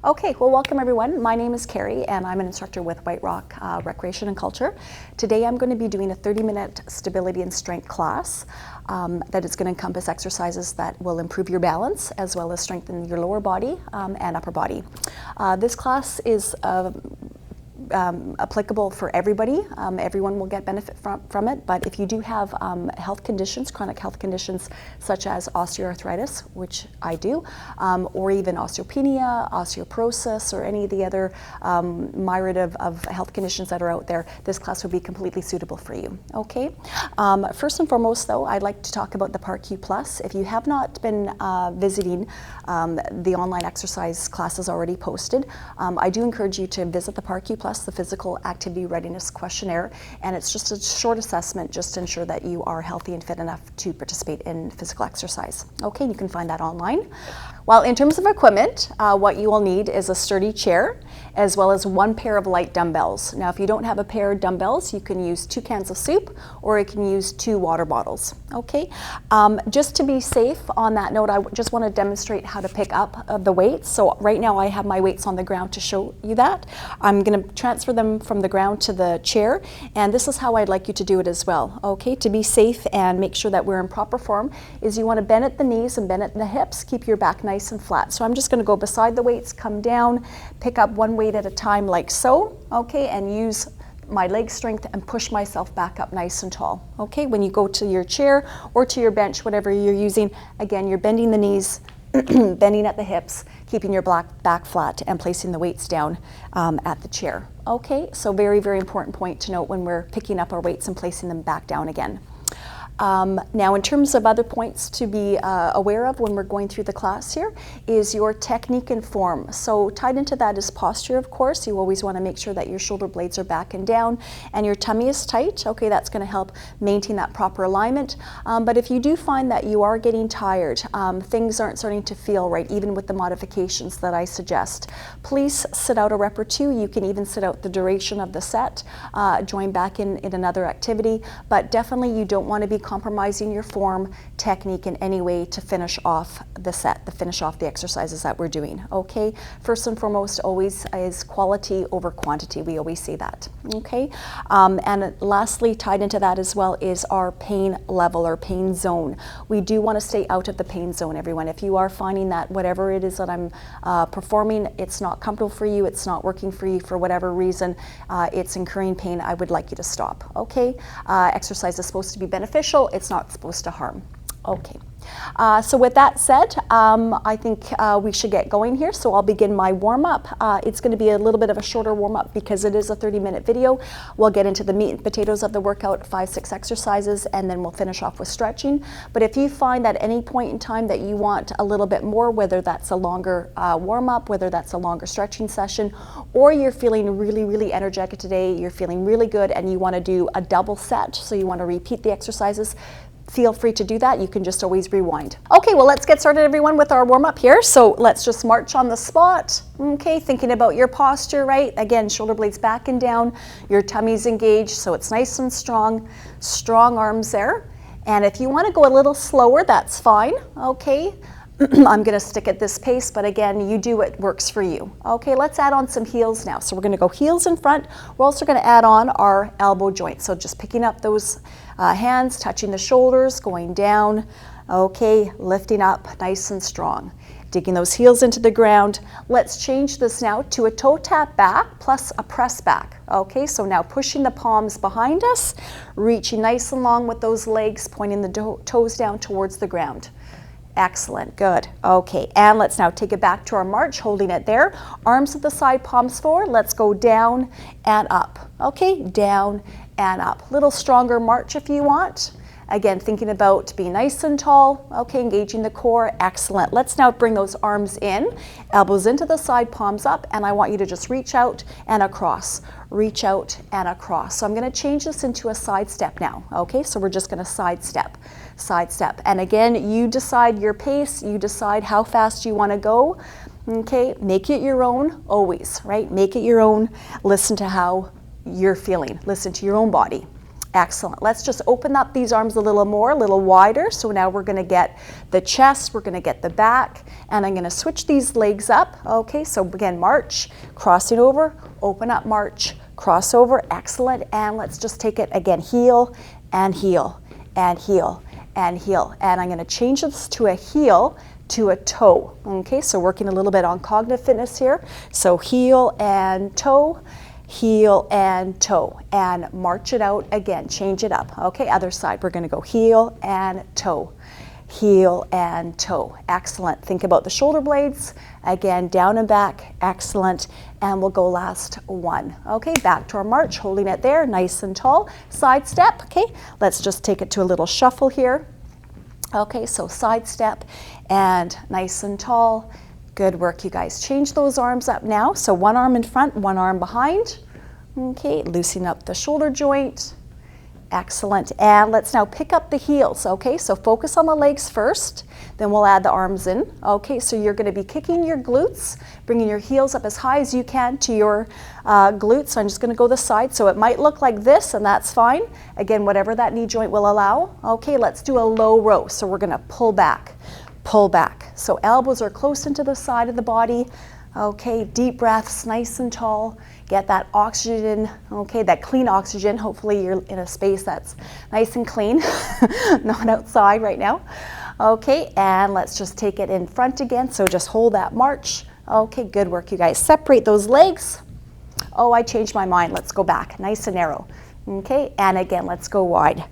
Okay, well, welcome everyone. My name is Carrie and I'm an instructor with White Rock Recreation and Culture. Today I'm going to be doing a 30-minute stability and strength class that is going to encompass exercises that will improve your balance as well as strengthen your lower body and upper body. This class is applicable for everybody. Everyone will get benefit from it, but if you do have health conditions, chronic health conditions such as osteoarthritis, which I do, or even osteopenia, osteoporosis, or any of the other myriad of health conditions that are out there, this class would be completely suitable for you. Okay. First and foremost, though, I'd like to talk about the ParQ Plus. If you have not been visiting the online exercise classes already posted, I do encourage you to visit the ParQ Plus, the Physical Activity Readiness Questionnaire, and it's just a short assessment just to ensure that you are healthy and fit enough to participate in physical exercise. Okay, you can find that online. Well, in terms of equipment, what you will need is a sturdy chair as well as one pair of light dumbbells. Now, if you don't have a pair of dumbbells, you can use 2 cans of soup or you can use 2 water bottles. Okay, just to be safe on that note, I just want to demonstrate how to pick up the weights. So right now I have my weights on the ground to show you that. I'm going to transfer them from the ground to the chair, and this is how I'd like you to do it as well. Okay, to be safe and make sure that we're in proper form is you want to bend at the knees and bend at the hips, keep your back nice and flat. So I'm just going to go beside the weights, come down, pick up one weight at a time like so, okay, and use my leg strength and push myself back up nice and tall. Okay, when you go to your chair or to your bench, whatever you're using, again, you're bending the knees, bending at the hips, keeping your back flat and placing the weights down at the chair. Okay, so very, very important point to note when we're picking up our weights and placing them back down again. Now, in terms of other points to be aware of when we're going through the class here is your technique and form. So tied into that is posture, of course. You always want to make sure that your shoulder blades are back and down and your tummy is tight. Okay, that's going to help maintain that proper alignment. But if you do find that you are getting tired, things aren't starting to feel right, even with the modifications that I suggest, please sit out a rep or 2. You can even sit out the duration of the set, join back in another activity, but definitely you don't want to be compromising your form, technique in any way to finish off the set, to finish off the exercises that we're doing. Okay, first and foremost always is quality over quantity. We always say that. Okay, and lastly, tied into that as well is our pain level or pain zone. We do want to stay out of the pain zone, everyone. If you are finding that whatever it is that I'm performing, it's not comfortable for you, it's not working for you for whatever reason, it's incurring pain, I would like you to stop. Okay, exercise is supposed to be beneficial. It's not supposed to harm. Okay. So with that said, I think we should get going here. So I'll begin my warm-up. It's going to be a little bit of a shorter warm-up because it is a 30-minute video. We'll get into the meat and potatoes of the workout, 5-6 exercises, and then we'll finish off with stretching. But if you find at any point in time that you want a little bit more, whether that's a longer warm-up, whether that's a longer stretching session, or you're feeling really, really energetic today, you're feeling really good, and you want to do a double set, so you want to repeat the exercises, feel free to do that. You can just always rewind. Okay, well, let's get started, everyone, with our warm-up here. So let's just march on the spot. Okay, thinking about your posture, right? Again, shoulder blades back and down, your tummy's engaged, so it's nice and strong. Strong arms there. And if you want to go a little slower, that's fine. Okay, I'm going to stick at this pace, but again, you do what works for you. Okay, let's add on some heels now. So we're going to go heels in front. We're also going to add on our elbow joints. So just picking up those hands, touching the shoulders, going down. Okay, lifting up nice and strong. Digging those heels into the ground. Let's change this now to a toe tap back plus a press back. Okay, so now pushing the palms behind us, reaching nice and long with those legs, pointing the toes down towards the ground. Excellent, good. Okay, and let's now take it back to our march, holding it there. Arms at the side, palms forward. Let's go down and up. Okay, down and up. Little stronger march if you want. Again, thinking about being nice and tall. Okay, engaging the core. Excellent. Let's now bring those arms in, elbows into the side, palms up, and I want you to just reach out and across. Reach out and across. So I'm going to change this into a side step now. Okay, so we're just going to side step. And again, you decide your pace, you decide how fast you want to go. Okay, make it your own always, right? Make it your own. Listen to how you're feeling. Listen to your own body. Excellent. Let's just open up these arms a little more, a little wider. So now we're going to get the chest, we're going to get the back, and I'm going to switch these legs up. Okay, so again, march, crossing over, open up, march, cross over. Excellent. And let's just take it again, heel and heel and heel and heel. And I'm going to change this to a heel to a toe. Okay, so working a little bit on cognitive fitness here. So heel and toe, heel and toe, and march it out again, change it up. Okay, other side, we're going to go heel and toe, heel and toe. Excellent. Think about the shoulder blades, again, down and back. Excellent. And we'll go last one. Okay, back to our march, holding it there, nice and tall. Side step. Okay, let's just take it to a little shuffle here. Okay, so side step and nice and tall. Good work, you guys. Change those arms up now. So one arm in front, one arm behind. Okay, loosen up the shoulder joint. Excellent. And let's now pick up the heels. Okay, so focus on the legs first, then we'll add the arms in. Okay, so you're going to be kicking your glutes, bringing your heels up as high as you can to your glutes. So I'm just going to go this side. So it might look like this, and that's fine. Again, whatever that knee joint will allow. Okay, let's do a low row. So we're going to pull back. Pull back. So elbows are close into the side of the body. Okay, deep breaths, nice and tall. Get that oxygen, okay, that clean oxygen. Hopefully you're in a space that's nice and clean, not outside right now. Okay, and let's just take it in front again. So just hold that march. Okay, good work, you guys. Separate those legs. Oh, I changed my mind. Let's go back, nice and narrow. Okay, and again, let's go wide.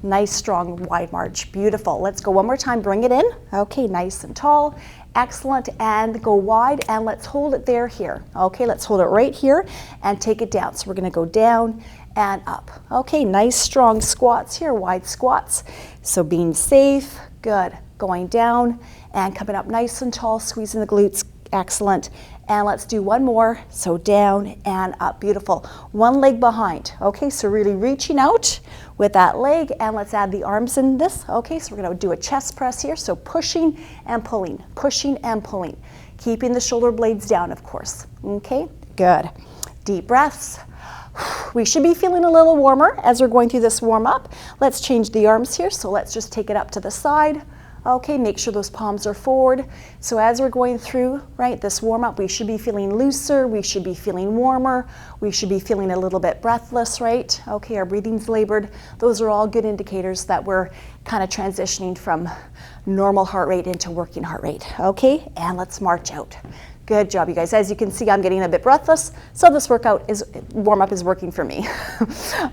Nice, strong, wide march. Beautiful. Let's go one more time. Bring it in. Okay, nice and tall. Excellent. And go wide, and let's hold it there here. Okay, let's hold it right here and take it down. So we're going to go down and up. Okay, nice, strong squats here, wide squats. So being safe. Good. Going down and coming up nice and tall, squeezing the glutes. Excellent. And let's do one more. So down and up. Beautiful. One leg behind. Okay, so really reaching out with that leg, and let's add the arms in this. Okay, so we're going to do a chest press here. So pushing and pulling, keeping the shoulder blades down, of course. Okay, good. Deep breaths. We should be feeling a little warmer as we're going through this warm up. Let's change the arms here. So let's just take it up to the side. Okay, make sure those palms are forward. So as we're going through, right, this warm up, we should be feeling looser, we should be feeling warmer, we should be feeling a little bit breathless, right? Okay, our breathing's labored. Those are all good indicators that we're kind of transitioning from normal heart rate into working heart rate. Okay, and let's march out. Good job, you guys. As you can see, I'm getting a bit breathless, so this warm-up is working for me.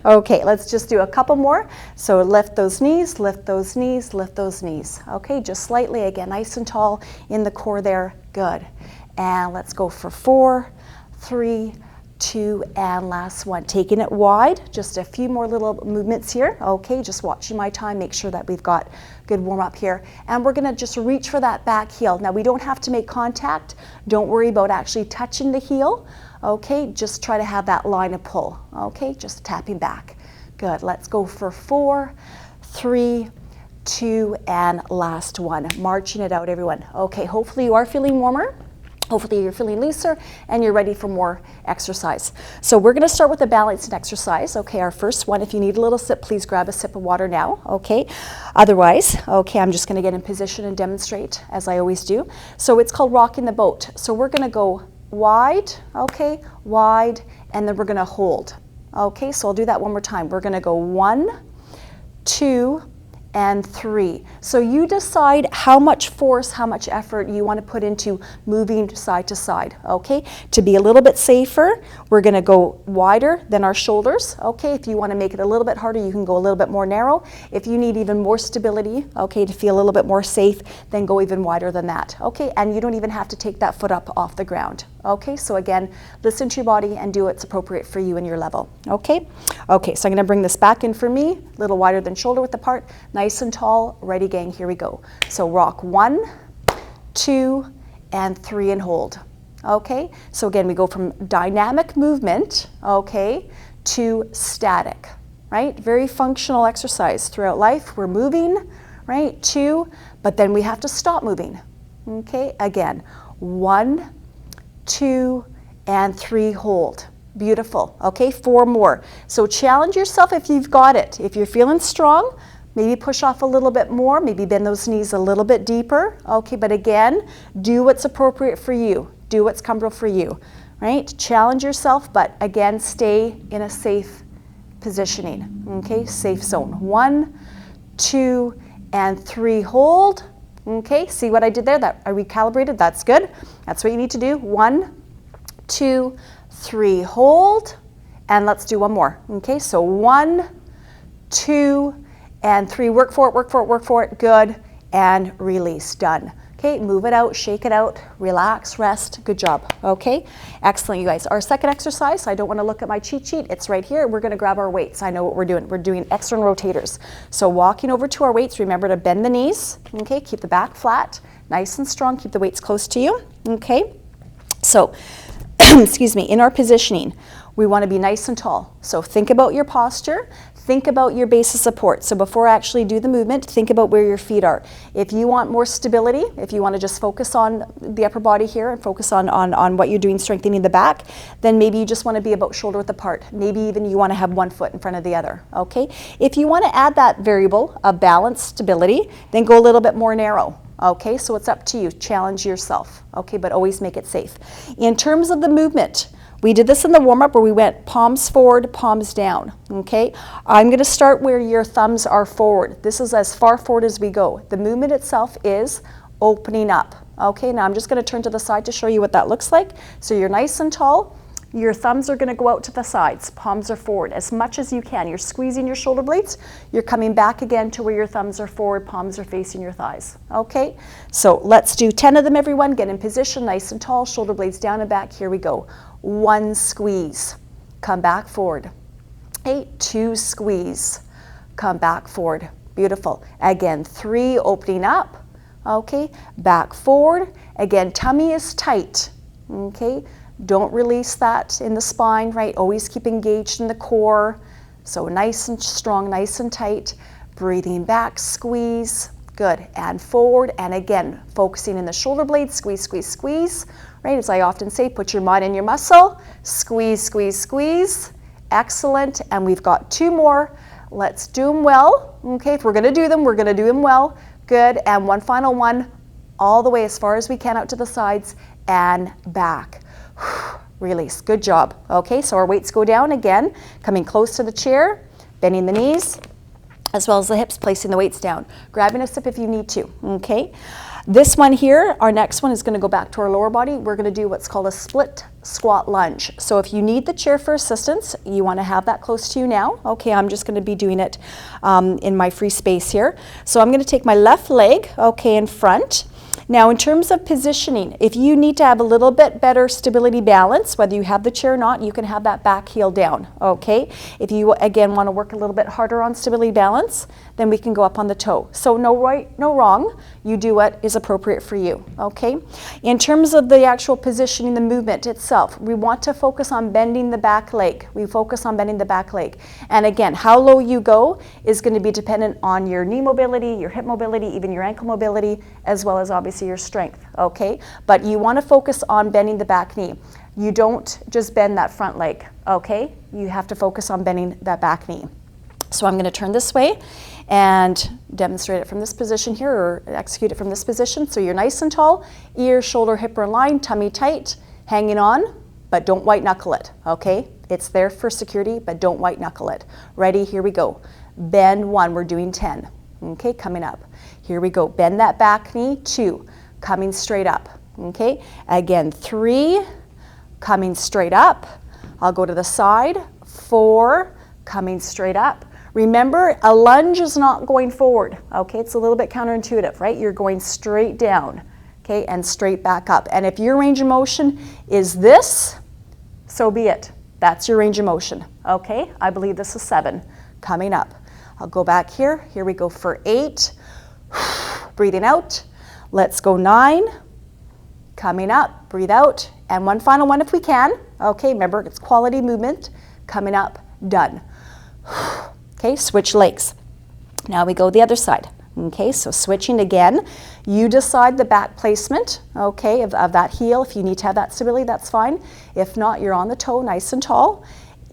Okay, let's just do a couple more. So lift those knees, lift those knees, lift those knees. Okay, just slightly, again, nice and tall in the core there. Good. And let's go for 4, 3, 2, and last one. Taking it wide, just a few more little movements here. Okay, just watching my time, make sure that we've got good warm up here. And we're gonna just reach for that back heel. Now we don't have to make contact. Don't worry about actually touching the heel. Okay, just try to have that line of pull. Okay, just tapping back. Good, let's go for 4, 3, 2, and last one. Marching it out, everyone. Okay, hopefully you are feeling warmer. Hopefully you're feeling looser and you're ready for more exercise. So we're going to start with a balancing exercise. Okay, our first one, if you need a little sip, please grab a sip of water now. Okay, otherwise, okay, I'm just going to get in position and demonstrate as I always do. So it's called rocking the boat. So we're going to go wide, okay, wide, and then we're going to hold. Okay, so I'll do that one more time. We're going to go 1, 2, and 3. So you decide how much force, how much effort you want to put into moving side to side, okay? To be a little bit safer, we're going to go wider than our shoulders, okay? If you want to make it a little bit harder, you can go a little bit more narrow. If you need even more stability, okay, to feel a little bit more safe, then go even wider than that, okay? And you don't even have to take that foot up off the ground, okay? So again, listen to your body and do what's appropriate for you and your level, okay? Okay, so I'm going to bring this back in for me, a little wider than shoulder width apart, nice and tall. Ready, gang, here we go. So rock 1, 2, and 3 and hold. Okay, so again, we go from dynamic movement, okay, to static, right? Very functional exercise throughout life. We're moving, right, 2, but then we have to stop moving. Okay, again, 1, 2, and 3, hold. Beautiful. Okay, 4 more. So challenge yourself if you've got it. If you're feeling strong, maybe push off a little bit more, maybe bend those knees a little bit deeper. Okay, but again, do what's appropriate for you. Do what's comfortable for you, right? Challenge yourself, but again, stay in a safe positioning. Okay, safe zone. 1, 2, and 3. Hold. Okay, see what I did there? That I recalibrated. That's good. That's what you need to do. 1, 2, 3. Hold. And let's do one more. Okay, so 1, 2, and 3. Work for it, work for it, work for it. Good. And release. Done. Okay, move it out, shake it out, relax, rest. Good job. Okay, excellent, you guys. Our second exercise, I don't want to look at my cheat sheet. It's right here. We're going to grab our weights. I know what we're doing. We're doing external rotators. So walking over to our weights, remember to bend the knees. Okay, keep the back flat, nice and strong. Keep the weights close to you. Okay, so, excuse me, in our positioning, we want to be nice and tall. So think about your posture. Think about your base of support. So before I actually do the movement, think about where your feet are. If you want more stability, if you want to just focus on the upper body here and focus on what you're doing, strengthening the back, then maybe you just want to be about shoulder width apart. Maybe even you want to have one foot in front of the other, okay? If you want to add that variable of balance, stability, then go a little bit more narrow. Okay, so it's up to you. Challenge yourself, okay, but always make it safe. In terms of the movement, we did this in the warm-up where we went palms forward, palms down, okay? I'm going to start where your thumbs are forward. This is as far forward as we go. The movement itself is opening up, okay? Now I'm just going to turn to the side to show you what that looks like. So you're nice and tall. Your thumbs are going to go out to the sides. Palms are forward as much as you can. You're squeezing your shoulder blades. You're coming back again to where your thumbs are forward. Palms are facing your thighs. Okay? So let's do 10 of them, everyone. Get in position, nice and tall. Shoulder blades down and back. Here we go. 1 squeeze. Come back forward. 2 squeeze. Come back forward. Beautiful. Again, 3 opening up. Okay? Back forward. Again, tummy is tight. Okay? Don't release that in the spine, right? Always keep engaged in the core. So nice and strong, nice and tight. Breathing back, squeeze. Good. And forward. And again, focusing in the shoulder blades. Squeeze, squeeze, squeeze. Right? As I often say, put your mind in your muscle. Squeeze, squeeze, squeeze. Excellent. And we've got 2 more. Let's do them well. Okay, if we're going to do them, we're going to do them well. Good. And one final one, all the way as far as we can out to the sides and back. Release. Good job. Okay, so our weights go down again, coming close to the chair, bending the knees, as well as the hips, placing the weights down. Grabbing a sip if you need to. Okay. This one here, our next one is going to go back to our lower body. We're going to do what's called a split squat lunge. So if you need the chair for assistance, you want to have that close to you now. Okay, I'm just going to be doing it in my free space here. So I'm going to take my left leg, okay, in front. Now, in terms of positioning, if you need to have a little bit better stability balance, whether you have the chair or not, you can have that back heel down, okay? If you, again, want to work a little bit harder on stability balance, then we can go up on the toe. So no right, no wrong. You do what is appropriate for you, okay? In terms of the actual positioning, the movement itself, we want to focus on bending the back leg. We focus on bending the back leg. And again, how low you go is going to be dependent on your knee mobility, your hip mobility, even your ankle mobility, as well as obviously your strength, okay? But you want to focus on bending the back knee. You don't just bend that front leg, okay? You have to focus on bending that back knee. So I'm going to turn this way and demonstrate it from this position here, or execute it from this position. So you're nice and tall, ear, shoulder, hip are aligned, tummy tight, hanging on, but don't white knuckle it, okay? It's there for security, but don't white knuckle it. Ready? Here we go. Bend 1, we're doing 10. Okay, coming up. Here we go. Bend that back knee. 2, coming straight up. Okay, again, 3, coming straight up. I'll go to the side. 4, coming straight up. Remember, a lunge is not going forward. Okay, it's a little bit counterintuitive, right? You're going straight down, okay, and straight back up. And if your range of motion is this, so be it. That's your range of motion. Okay, I believe this is 7, coming up. I'll go back here. Here we go for 8. Breathing out. Let's go 9. Coming up. Breathe out. And one final one if we can. Okay, remember it's quality movement. Coming up. Done. Okay, switch legs. Now we go the other side. Okay, so switching again. You decide the back placement, okay, of that heel. If you need to have that stability, that's fine. If not, you're on the toe, nice and tall.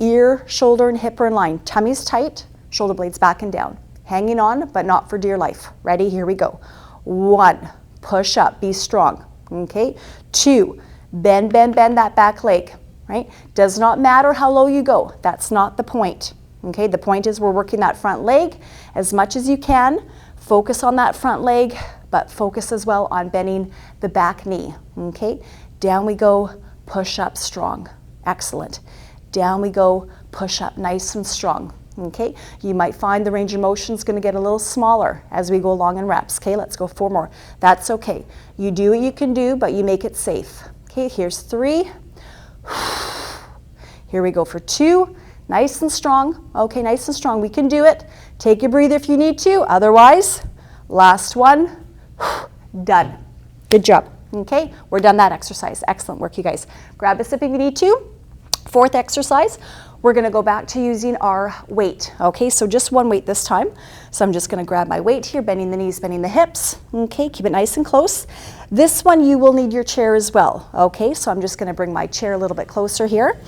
Ear, shoulder, and hip are in line. Tummy's tight, shoulder blades back and down. Hanging on, but not for dear life. Ready? Here we go. 1, push up, be strong. Okay. 2, bend that back leg, right? Does not matter how low you go. That's not the point. Okay, the point is we're working that front leg as much as you can. Focus on that front leg, but focus as well on bending the back knee. Okay, down we go, push up strong. Excellent. Down we go, push up nice and strong. Okay, you might find the range of motion is going to get a little smaller as we go along in reps. Okay, let's go 4 more. That's okay. You do what you can do, but you make it safe. Okay, here's 3. Here we go for 2. Nice and strong. Okay, nice and strong. We can do it. Take a breather if you need to. Otherwise, last one. Done. Good job. Okay, we're done that exercise. Excellent work, you guys. Grab a sip if you need to. 4th exercise, we're going to go back to using our weight. Okay, so just one weight this time. So I'm just going to grab my weight here, bending the knees, bending the hips. Okay, keep it nice and close. This one you will need your chair as well. Okay, so I'm just going to bring my chair a little bit closer here.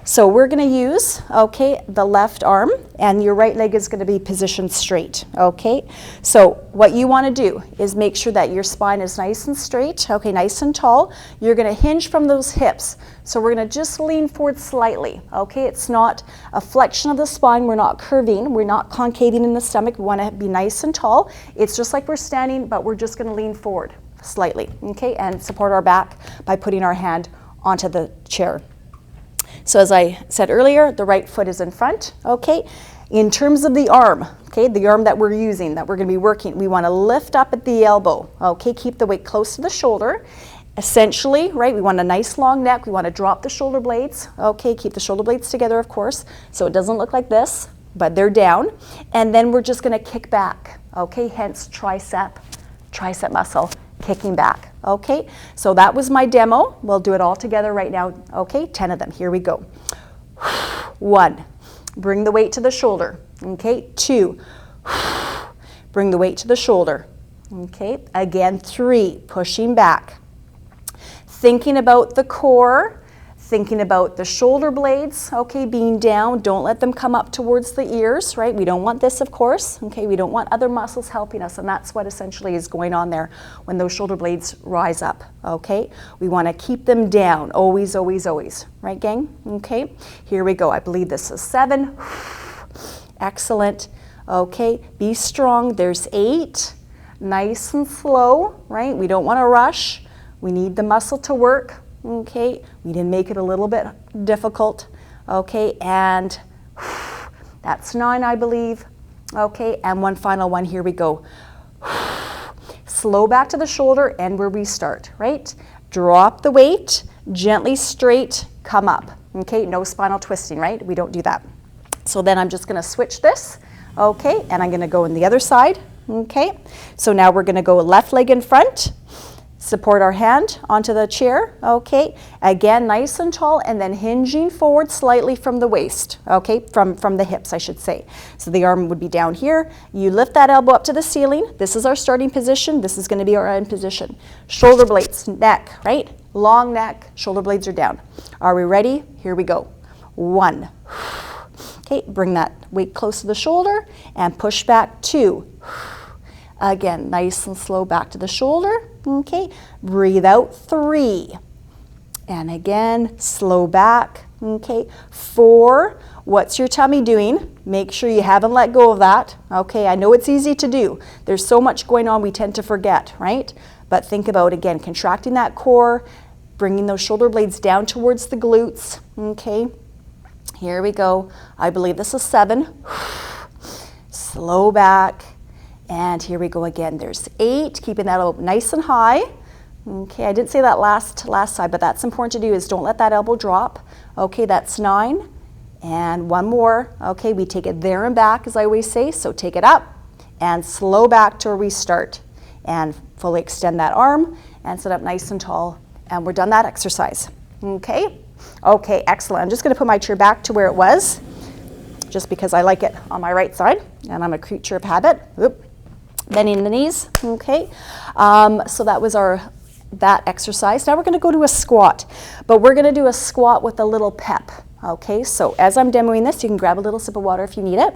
So we're going to use, okay, the left arm, and your right leg is going to be positioned straight. Okay, so what you want to do is make sure that your spine is nice and straight. Okay, nice and tall. You're going to hinge from those hips. So we're going to just lean forward slightly. Okay, it's not a flexion of the spine. We're not curving. We're not concaving in the stomach. We want to be nice and tall. It's just like we're standing, but we're just going to lean forward slightly. Okay, and support our back by putting our hand onto the chair. So as I said earlier, the right foot is in front. Okay, in terms of the arm, okay, the arm that we're using, that we're going to be working, we want to lift up at the elbow. Okay, keep the weight close to the shoulder. Essentially, right, we want a nice long neck. We want to drop the shoulder blades. Okay, keep the shoulder blades together, of course, so it doesn't look like this, but they're down. And then we're just going to kick back. Okay, hence tricep muscle kicking back. Okay, so that was my demo. We'll do it all together right now. Okay, 10 of them. Here we go. 1, bring the weight to the shoulder. Okay, 2, bring the weight to the shoulder. Okay, again, 3, pushing back. Thinking about the core, thinking about the shoulder blades, okay, being down. Don't let them come up towards the ears, right? We don't want this, of course. Okay, we don't want other muscles helping us, and that's what essentially is going on there when those shoulder blades rise up, okay? We want to keep them down, always, always, always, right, gang? Okay, here we go. I believe this is 7. Excellent. Okay, be strong. There's 8. Nice and slow, right? We don't want to rush. We need the muscle to work, okay? We didn't make it a little bit difficult, okay? And that's 9, I believe, okay? And one final one, here we go. Slow back to the shoulder and we'll restart, right? Drop the weight, gently straight, come up, okay? No spinal twisting, right? We don't do that. So then I'm just gonna switch this, okay? And I'm gonna go on the other side, okay? So now we're gonna go left leg in front, support our hand onto the chair, okay? Again, nice and tall, and then hinging forward slightly from the waist, okay? From the hips, I should say. So the arm would be down here. You lift that elbow up to the ceiling. This is our starting position. This is gonna be our end position. Shoulder blades, neck, right? Long neck, shoulder blades are down. Are we ready? Here we go. 1. Okay, bring that weight close to the shoulder and push back. 2. Again, nice and slow back to the shoulder. Okay, breathe out. 3. And again, slow back. Okay, 4. What's your tummy doing? Make sure you haven't let go of that. Okay, I know it's easy to do. There's so much going on we tend to forget, right? But think about, again, contracting that core, bringing those shoulder blades down towards the glutes. Okay, here we go. I believe this is 7. Slow back. And here we go again. There's 8, keeping that elbow nice and high. Okay, I didn't say that last side, but that's important to do is don't let that elbow drop. Okay, that's 9. And one more. Okay, we take it there and back, as I always say. So take it up and slow back to a restart. And fully extend that arm and sit up nice and tall. And we're done that exercise. Okay? Okay, excellent. I'm just going to put my chair back to where it was, just because I like it on my right side, and I'm a creature of habit. Oop. bending the knees, okay? So that was that exercise. Now we're going to go to a squat, but we're going to do a squat with a little pep, okay? So as I'm demoing this, you can grab a little sip of water if you need it.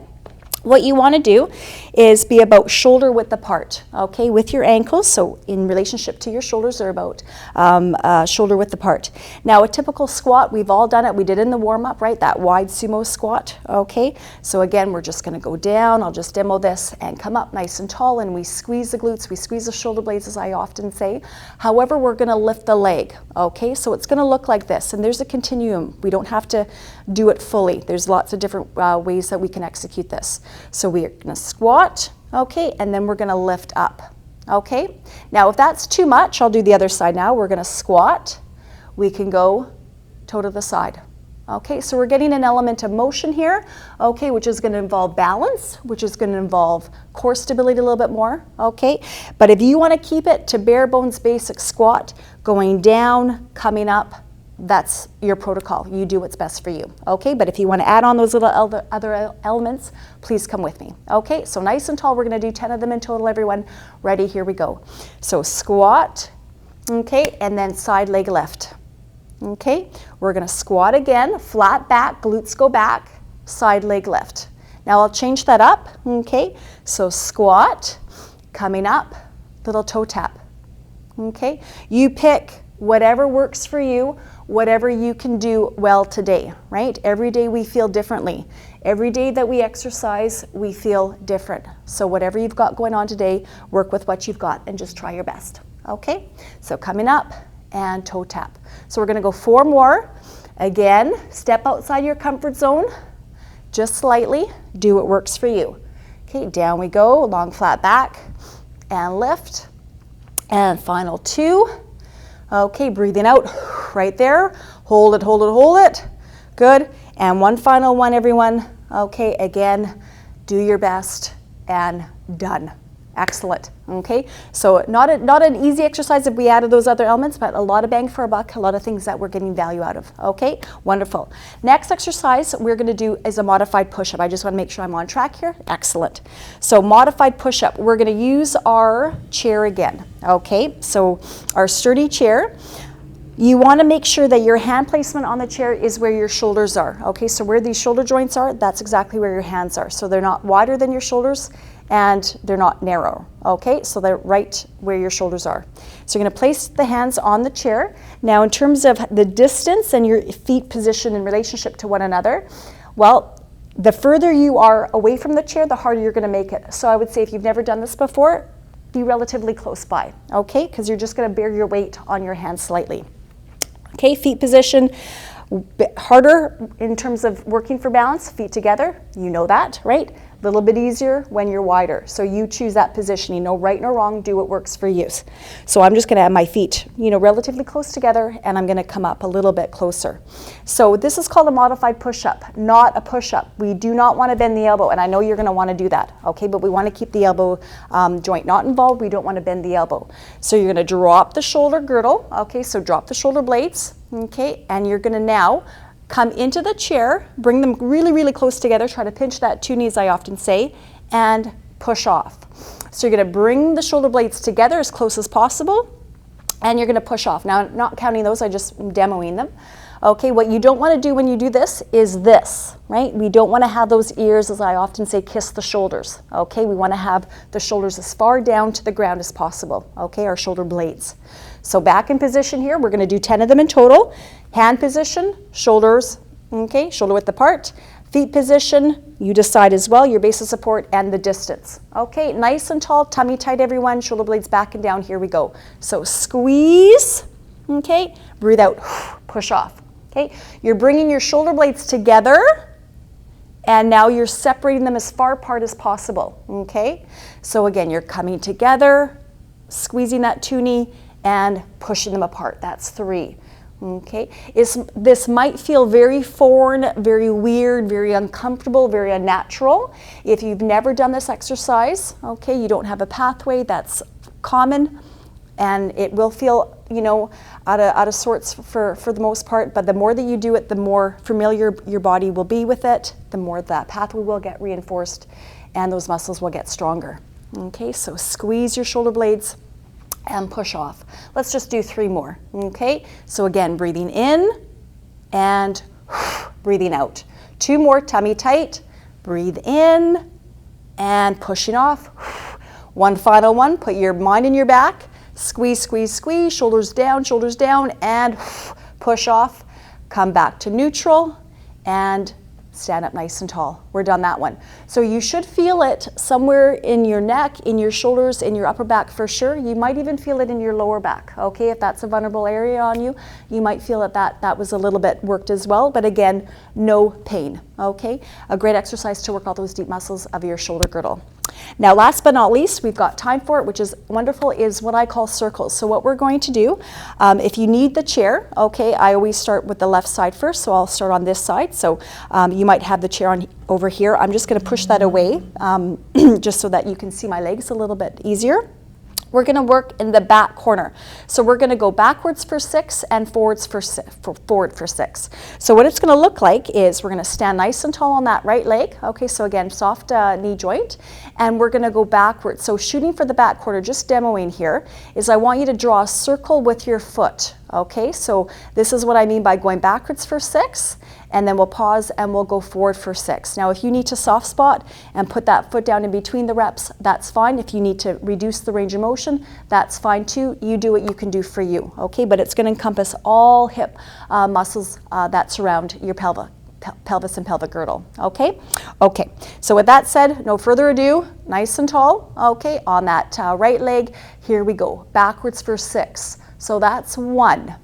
What you want to do is be about shoulder width apart, okay, with your ankles. So in relationship to your shoulders, they're about shoulder width apart. Now a typical squat, we've all done it. We did in the warm-up, right? That wide sumo squat, okay? So again, we're just going to go down. I'll just demo this and come up nice and tall, and we squeeze the glutes, we squeeze the shoulder blades, as I often say. However, we're going to lift the leg, okay? So it's going to look like this, and there's a continuum. We don't have to do it fully. There's lots of different ways that we can execute this. So we're going to squat, okay, and then we're going to lift up, okay? Now if that's too much, I'll do the other side now. We're going to squat. We can go toe to the side, okay? So we're getting an element of motion here, okay, which is going to involve balance, which is going to involve core stability a little bit more, okay? But if you want to keep it to bare bones basic squat, going down, coming up, that's your protocol. You do what's best for you, okay? But if you want to add on those little other elements, please come with me, okay? So nice and tall, we're going to do 10 of them in total, everyone. Ready, here we go. So squat, okay, and then side leg lift, okay? We're going to squat again, flat back, glutes go back, side leg lift. Now I'll change that up, okay? So squat, coming up, little toe tap, okay? You pick whatever works for you, whatever you can do well today, right? Every day we feel differently. Every day that we exercise, we feel different. So whatever you've got going on today, work with what you've got and just try your best, okay? So coming up and toe tap. So we're gonna go 4 more. Again, step outside your comfort zone, just slightly, do what works for you. Okay, down we go, long flat back, and lift, and final 2. Okay, breathing out right there. Hold it, hold it, hold it. Good. And one final one, everyone. Okay, again, do your best and done. Excellent. Okay, so not an easy exercise if we added those other elements, but a lot of bang for a buck, a lot of things that we're getting value out of. Okay, wonderful. Next exercise we're going to do is a modified push-up. I just want to make sure I'm on track here. Excellent. So modified push-up, we're going to use our chair again. Okay, so our sturdy chair. You want to make sure that your hand placement on the chair is where your shoulders are. Okay, so where these shoulder joints are, that's exactly where your hands are. So they're not wider than your shoulders and they're not narrow. Okay, so they're right where your shoulders are. So you're going to place the hands on the chair. Now in terms of the distance and your feet position in relationship to one another, well, the further you are away from the chair, the harder you're going to make it. So I would say if you've never done this before, be relatively close by, okay? Because you're just going to bear your weight on your hands slightly. Okay, feet position, bit harder in terms of working for balance, feet together, you know that, right? A little bit easier when you're wider. So you choose that position, no right nor wrong, do what works for you. So I'm just gonna have my feet, relatively close together, and I'm gonna come up a little bit closer. So this is called a modified push-up, not a push-up. We do not wanna bend the elbow, and I know you're gonna wanna do that, okay? But we wanna keep the elbow joint not involved. We don't wanna bend the elbow. So you're gonna drop the shoulder girdle, okay? So drop the shoulder blades, okay? And you're gonna now come into the chair, bring them really, really close together, try to pinch that 2 knees, I often say, and push off. So you're gonna bring the shoulder blades together as close as possible, and you're gonna push off. Now, I'm not counting those, I just am demoing them. Okay, what you don't wanna do when you do this is this, right? We don't wanna have those ears, as I often say, kiss the shoulders, okay? We wanna have the shoulders as far down to the ground as possible, okay, our shoulder blades. So back in position here, we're gonna do 10 of them in total. Hand position, shoulders, okay, shoulder width apart. Feet position, you decide as well, your base of support and the distance. Okay, nice and tall, tummy tight everyone, shoulder blades back and down, here we go. So squeeze, okay, breathe out, push off, okay. You're bringing your shoulder blades together, and now you're separating them as far apart as possible, okay. So again, you're coming together, squeezing that 2 knee, and pushing them apart, that's 3. Okay, this might feel very foreign, very weird, very uncomfortable, very unnatural. If you've never done this exercise, okay, you don't have a pathway, that's common, and it will feel, out of sorts for the most part, but the more that you do it, the more familiar your body will be with it, the more that pathway will get reinforced, and those muscles will get stronger. Okay, so squeeze your shoulder blades and push off. Let's just do 3 more. Okay, so again, breathing in and breathing out. 2 more, tummy tight. Breathe in and pushing off. 1 final one, put your mind in your back. Squeeze, squeeze, squeeze, shoulders down, and push off. Come back to neutral and stand up nice and tall. We're done that one. So you should feel it somewhere in your neck, in your shoulders, in your upper back for sure. You might even feel it in your lower back, okay? If that's a vulnerable area on you, you might feel that was a little bit worked as well, but again, no pain, okay? A great exercise to work all those deep muscles of your shoulder girdle. Now, last but not least, we've got time for it, which is wonderful, is what I call circles. So what we're going to do, if you need the chair, okay, I always start with the left side first, so I'll start on this side. So you might have the chair on over here. I'm just going to push that away just so that you can see my legs a little bit easier. We're going to work in the back corner. So we're going to go backwards for 6 and forward for 6. So what it's going to look like is we're going to stand nice and tall on that right leg. Okay, so again, soft knee joint. And we're going to go backwards. So shooting for the back corner, just demoing here, is I want you to draw a circle with your foot. Okay, so this is what I mean by going backwards for 6, and then we'll pause and we'll go forward for 6. Now, if you need to soft spot and put that foot down in between the reps, that's fine. If you need to reduce the range of motion, that's fine too. You do what you can do for you, okay? But it's going to encompass all hip muscles that surround your pelvis and pelvic girdle, okay? Okay, so with that said, no further ado, nice and tall, okay? On that right leg, here we go, backwards for 6. So that's 1.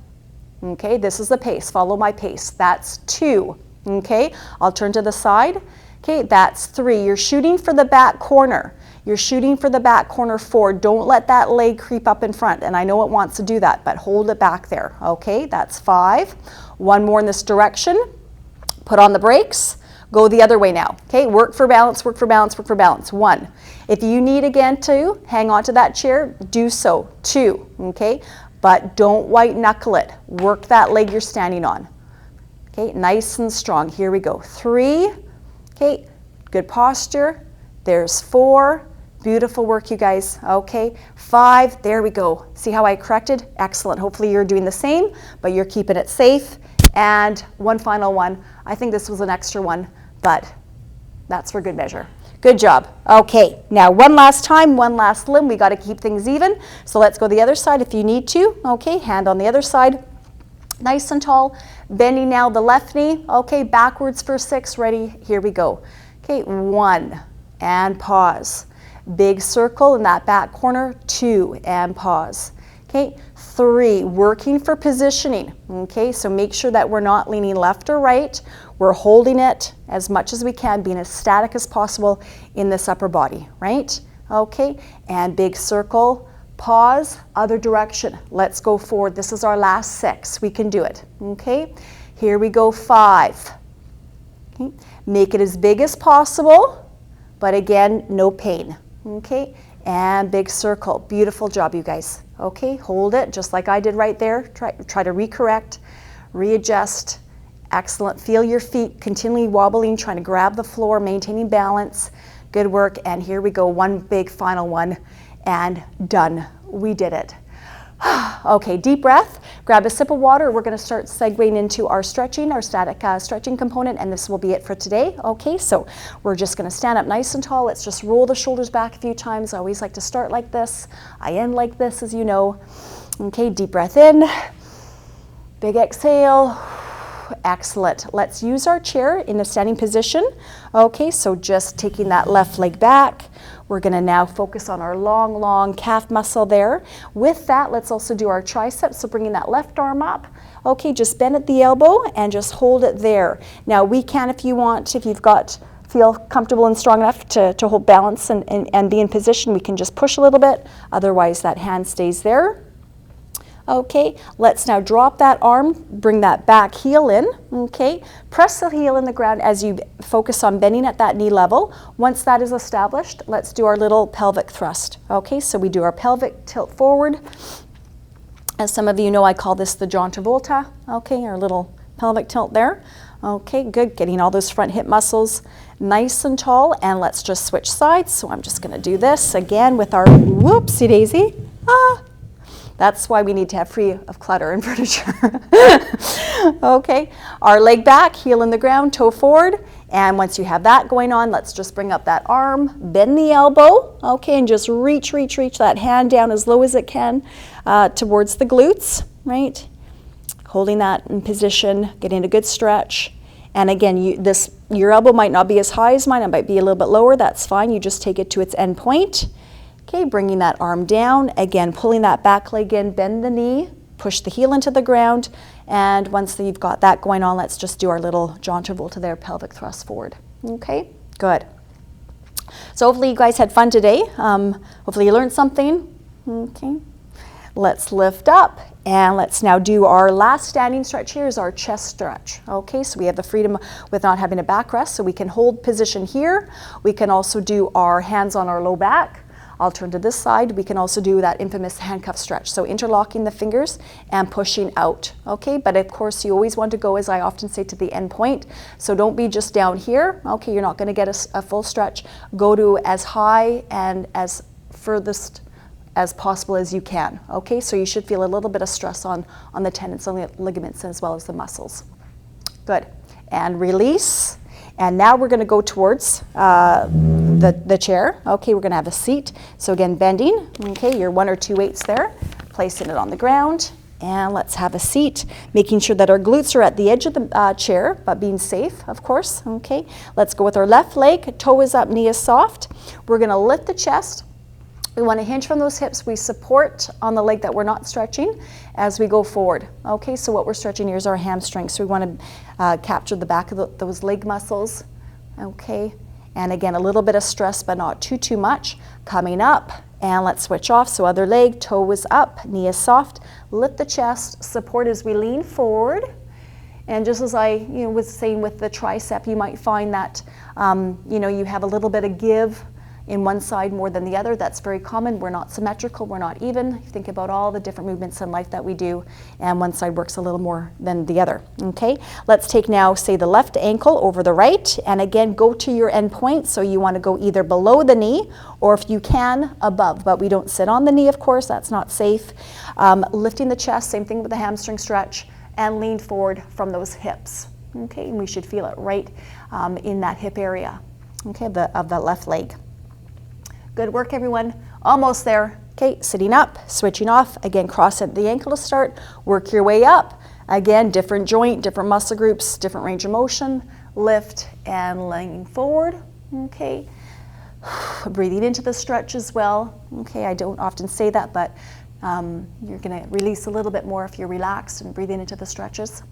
Okay, this is the pace. Follow my pace. That's 2. Okay, I'll turn to the side. Okay, that's 3. You're shooting for the back corner. You're shooting for the back corner 4. Don't let that leg creep up in front. And I know it wants to do that, but hold it back there. Okay, that's 5. 1 more in this direction. Put on the brakes. Go the other way now. Okay, work for balance, work for balance, work for balance. 1. If you need again to hang on to that chair, do so. 2. Okay. But don't white knuckle it. Work that leg you're standing on. Okay, nice and strong. Here we go. 3. Okay, good posture. There's 4. Beautiful work, you guys. Okay, 5. There we go. See how I corrected? Excellent. Hopefully you're doing the same, but you're keeping it safe. And 1 final one. I think this was an extra one, but that's for good measure. Good job. Okay, now one last time, one last limb. We got to keep things even. So let's go the other side if you need to. Okay, hand on the other side. Nice and tall. Bending now the left knee. Okay, backwards for 6. Ready? Here we go. Okay, 1 and pause. Big circle in that back corner. 2 and pause. Okay, 3, working for positioning. Okay, so make sure that we're not leaning left or right. We're holding it as much as we can, being as static as possible in this upper body, right? Okay, and big circle, pause, other direction. Let's go forward. This is our last 6. We can do it, okay? Here we go, 5. Okay. Make it as big as possible, but again, no pain, okay? And big circle. Beautiful job, you guys. Okay, hold it just like I did right there. Try to recorrect, readjust. Excellent. Feel your feet continually wobbling, trying to grab the floor, maintaining balance. Good work. And here we go. 1 big final one and done. We did it. Okay, deep breath. Grab a sip of water. We're going to start segueing into our stretching, our static stretching component, and this will be it for today. Okay, so we're just going to stand up nice and tall. Let's just roll the shoulders back a few times. I always like to start like this. I end like this, as you know. Okay, deep breath in. Big exhale. Excellent. Let's use our chair in a standing position. Okay, so just taking that left leg back. We're going to now focus on our long calf muscle there. With that, let's also do our triceps. So bringing that left arm up. Okay, just bend at the elbow and just hold it there. Now we can, if you want, if you've got, feel comfortable and strong enough to hold balance and be in position, we can just push a little bit. Otherwise, that hand stays there. Okay, let's now drop that arm, bring that back heel in, okay? Press the heel in the ground as you focus on bending at that knee level. Once that is established, let's do our little pelvic thrust, okay? So we do our pelvic tilt forward. As some of you know, I call this the John Travolta, okay? Our little pelvic tilt there. Okay, good, getting all those front hip muscles nice and tall, and let's just switch sides. So I'm just going to do this again with our whoopsie daisy. That's why we need to have free of clutter and furniture. Okay, our leg back, heel in the ground, toe forward. And once you have that going on, let's just bring up that arm, bend the elbow, okay, and just reach that hand down as low as it can towards the glutes, right? Holding that in position, getting a good stretch. And again, your elbow might not be as high as mine, it might be a little bit lower, that's fine. You just take it to its end point. Okay, bringing that arm down, again, pulling that back leg in, bend the knee, push the heel into the ground, and once you've got that going on, let's just do our little John Travolta there, pelvic thrust forward. Okay, good. So hopefully you guys had fun today. Hopefully you learned something. Okay, let's lift up, and let's now do our last standing stretch here is our chest stretch. Okay, so we have the freedom with not having a backrest, so we can hold position here. We can also do our hands on our low back. I'll turn to this side. We can also do that infamous handcuff stretch. So interlocking the fingers and pushing out, okay? But of course, you always want to go, as I often say, to the end point. So don't be just down here, okay? You're not gonna get a full stretch. Go to as high and as furthest as possible as you can, okay? So you should feel a little bit of stress on the tendons and the ligaments as well as the muscles. Good, and release. And now we're going to go towards the chair. Okay, we're going to have a seat. So again, bending. Okay, your 1 or 2 weights there. Placing it on the ground. And let's have a seat. Making sure that our glutes are at the edge of the chair, but being safe, of course. Okay, let's go with our left leg. Toe is up, knee is soft. We're going to lift the chest. We want to hinge from those hips. We support on the leg that we're not stretching as we go forward. Okay, so what we're stretching here is our hamstrings. So we want to capture the back of those leg muscles. Okay, and again, a little bit of stress, but not too much. Coming up, and let's switch off. So other leg, toe is up, knee is soft. Lift the chest, support as we lean forward. And just as I was saying with the tricep, you might find that you have a little bit of give in one side more than the other. That's very common. We're not symmetrical, we're not even. Think about all the different movements in life that we do, and one side works a little more than the other. Okay, let's take now, say, the left ankle over the right, and again, go to your end point. So you want to go either below the knee, or if you can, above, but we don't sit on the knee, of course, that's not safe. Lifting the chest, same thing with the hamstring stretch, and lean forward from those hips. Okay, and we should feel it right in that hip area, okay, of the left leg. Good work, everyone. Almost there. Okay, sitting up, switching off. Again, cross at the ankle to start. Work your way up. Again, different joint, different muscle groups, different range of motion. Lift and lean forward. Okay. Breathing into the stretch as well. Okay, I don't often say that, but you're going to release a little bit more if you're relaxed and breathing into the stretches.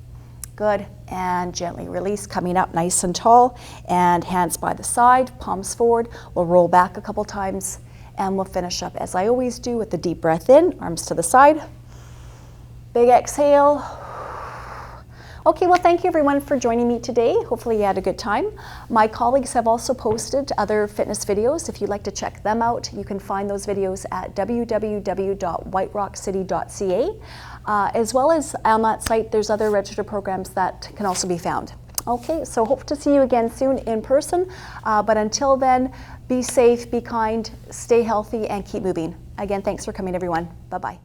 Good, and gently release, coming up nice and tall, and hands by the side, palms forward. We'll roll back a couple times, and we'll finish up as I always do with the deep breath in, arms to the side. Big exhale. Okay, well, thank you everyone for joining me today. Hopefully you had a good time. My colleagues have also posted other fitness videos. If you'd like to check them out, you can find those videos at www.whiterockcity.ca. As well as on that site, there's other registered programs that can also be found. Okay, so hope to see you again soon in person. But until then, be safe, be kind, stay healthy, and keep moving. Again, thanks for coming, everyone. Bye-bye.